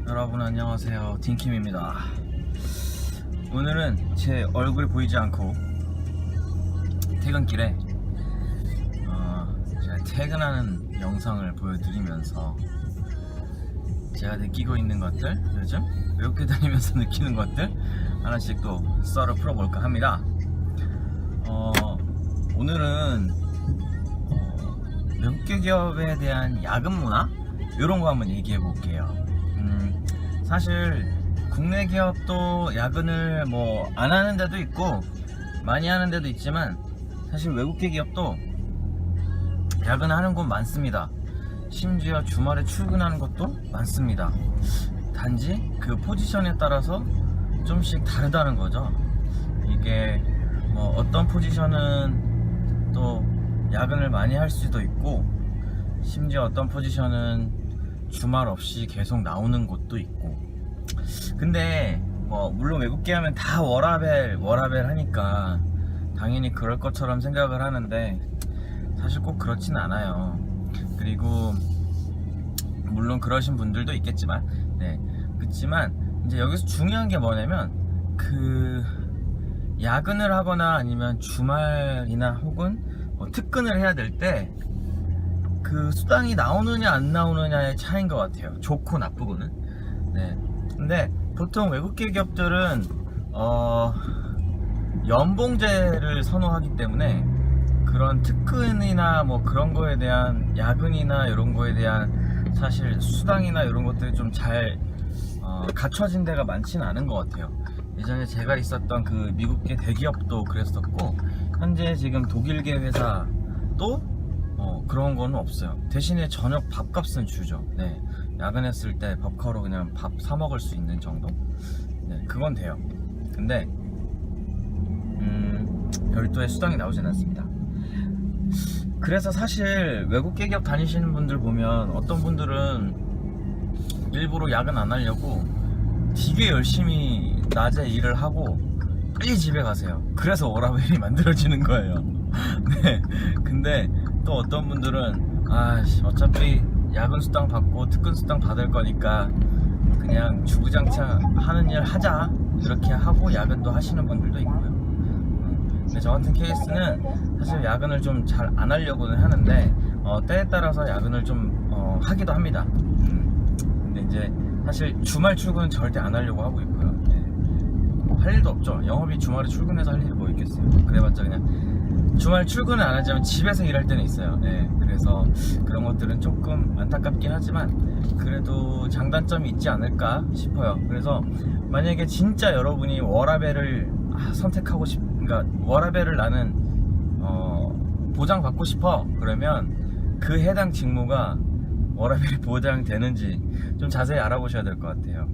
여러분 안녕하세요, 딘킴입니다. 오늘은 제 얼굴이 보이지 않고 퇴근길에 제가 퇴근하는 영상을 보여드리면서 제가 느끼고 있는 것들, 요즘 외국에 다니면서 느끼는 것들 하나씩 또 썰을 풀어볼까 합니다. 오늘은 외국계 기업에 대한 야근 문화? 이런 거 한번 얘기해 볼게요. 사실 국내 기업도 야근을 뭐 안 하는 데도 있고 많이 하는 데도 있지만, 사실 외국계 기업도 야근하는 곳 많습니다. 심지어 주말에 출근하는 것도 많습니다. 단지 그 포지션에 따라서 좀씩 다르다는 거죠. 이게 뭐 어떤 포지션은 또 야근을 많이 할 수도 있고, 심지어 어떤 포지션은 주말 없이 계속 나오는 곳도 있고. 근데 뭐 물론 외국계 하면 다 워라벨 하니까 당연히 그럴 것처럼 생각을 하는데, 사실 꼭 그렇진 않아요. 그리고 물론 그러신 분들도 있겠지만, 그렇지만 이제 여기서 중요한 게 뭐냐면, 그 야근을 하거나 아니면 주말이나 혹은 특근을 해야 될 때 그 수당이 나오느냐 안 나오느냐의 차이인 것 같아요. 좋고 나쁘고는. 근데 보통 외국계 기업들은 연봉제를 선호하기 때문에 그런 특근이나 뭐 그런 거에 대한 야근이나 이런 거에 대한 사실 수당이나 이런 것들이 좀 잘 갖춰진 데가 많지는 않은 것 같아요. 예전에 제가 있었던 그 미국계 대기업도 그랬었고, 현재 지금 독일계 회사도 그런 거는 없어요. 대신에 저녁 밥값은 주죠. 야근했을 때 밥커로 그냥 밥 사 먹을 수 있는 정도? 그건 돼요. 근데 별도의 수당이 나오진 않습니다. 그래서 사실 외국계 기업 다니시는 분들 보면 어떤 분들은 일부러 야근 안 하려고 되게 열심히 낮에 일을 하고 빨리 집에 가세요. 그래서 워라밸이 만들어지는 거예요. 근데 또 어떤 분들은 어차피 야근 수당 받고 특근 수당 받을 거니까 그냥 주구장창 하는 일 하자, 이렇게 하고 야근도 하시는 분들도 있고요. 근데 저 같은 케이스는 사실 야근을 좀 잘 안 하려고는 하는데 때에 따라서 야근을 좀 하기도 합니다. 근데 이제 사실 주말 출근은 절대 안 하려고 하고 있고요. 할 일도 없죠. 영업이 주말에 출근해서 할 일이 뭐 있겠어요. 그래봤자 그냥 주말 출근은 안 하지만 집에서 일할 때는 있어요. 그래서 그런 것들은 조금 안타깝긴 하지만 그래도 장단점이 있지 않을까 싶어요. 그래서 만약에 진짜 여러분이 워라밸을 선택하고 그러니까 워라밸을 나는 보장받고 싶어, 그러면 그 해당 직무가 워라밸이 보장되는지 좀 자세히 알아보셔야 될 것 같아요.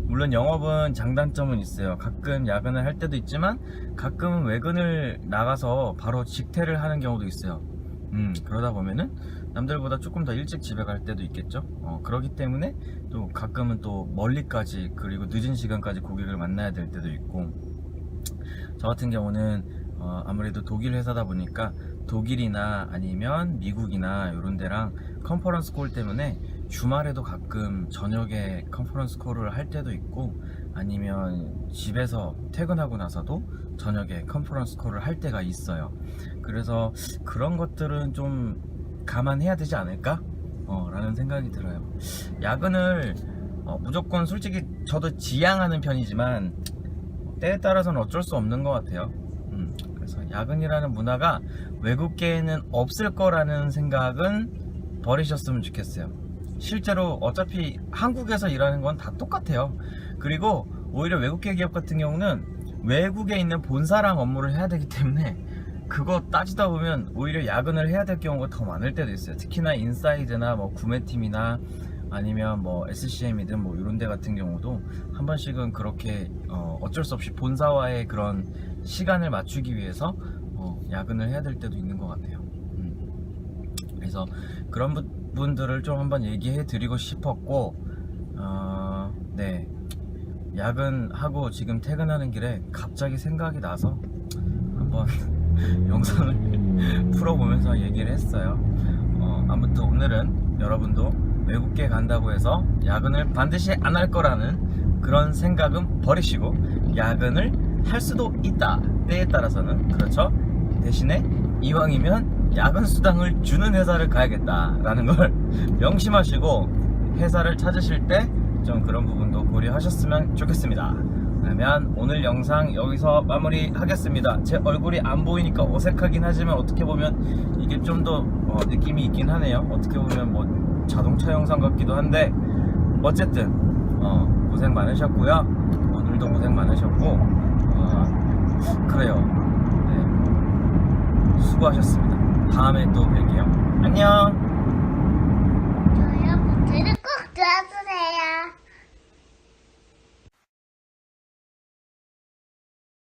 물론 영업은 장단점은 있어요. 가끔 야근을 할 때도 있지만 가끔은 외근을 나가서 바로 직퇴를 하는 경우도 있어요. 그러다 보면은 남들보다 조금 더 일찍 집에 갈 때도 있겠죠. 그러기 때문에 또 가끔은 또 멀리까지, 그리고 늦은 시간까지 고객을 만나야 될 때도 있고. 저 같은 경우는 아무래도 독일 회사다 보니까 독일이나 아니면 미국이나 이런 데랑 컨퍼런스 콜 때문에 주말에도 가끔 저녁에 컨퍼런스 콜을 할 때도 있고, 아니면 집에서 퇴근하고 나서도 저녁에 컨퍼런스 콜을 할 때가 있어요. 그래서 그런 것들은 좀 감안해야 되지 않을까? 라는 생각이 들어요. 야근을 무조건 솔직히 저도 지향하는 편이지만 때에 따라서는 어쩔 수 없는 것 같아요. 그래서 야근이라는 문화가 외국계에는 없을 거라는 생각은 버리셨으면 좋겠어요. 실제로 어차피 한국에서 일하는 건 다 똑같아요. 그리고 오히려 외국계 기업 같은 경우는 외국에 있는 본사랑 업무를 해야 되기 때문에 그거 따지다 보면 오히려 야근을 해야 될 경우가 더 많을 때도 있어요. 특히나 인사이드나 뭐 구매팀이나 아니면 뭐 SCM이든 뭐 이런 데 같은 경우도 한 번씩은 그렇게 어쩔 수 없이 본사와의 그런 시간을 맞추기 위해서 야근을 해야 될 때도 있는 것 같아요. 그래서 그런 분들을 좀 한번 얘기해 드리고 싶었고, 야근하고 지금 퇴근하는 길에 갑자기 생각이 나서 한번 영상을 풀어보면서 얘기를 했어요. 아무튼 오늘은 여러분도 외국계 간다고 해서 야근을 반드시 안 할 거라는 그런 생각은 버리시고 야근을 할 수도 있다. 때에 따라서는. 그렇죠? 대신에 이왕이면 야근 수당을 주는 회사를 가야겠다라는 걸 명심하시고 회사를 찾으실 때 좀 그런 부분도 고려하셨으면 좋겠습니다. 그러면 오늘 영상 여기서 마무리하겠습니다. 제 얼굴이 안 보이니까 어색하긴 하지만 어떻게 보면 이게 좀 더 느낌이 있긴 하네요. 어떻게 보면 뭐 자동차 영상 같기도 한데 어쨌든 고생 많으셨고요. 오늘도 고생 많으셨고 그래요. 네. 수고하셨습니다. 다음에 또 뵐게요. 안녕. 좋아요 버튼을 꼭 눌러주세요.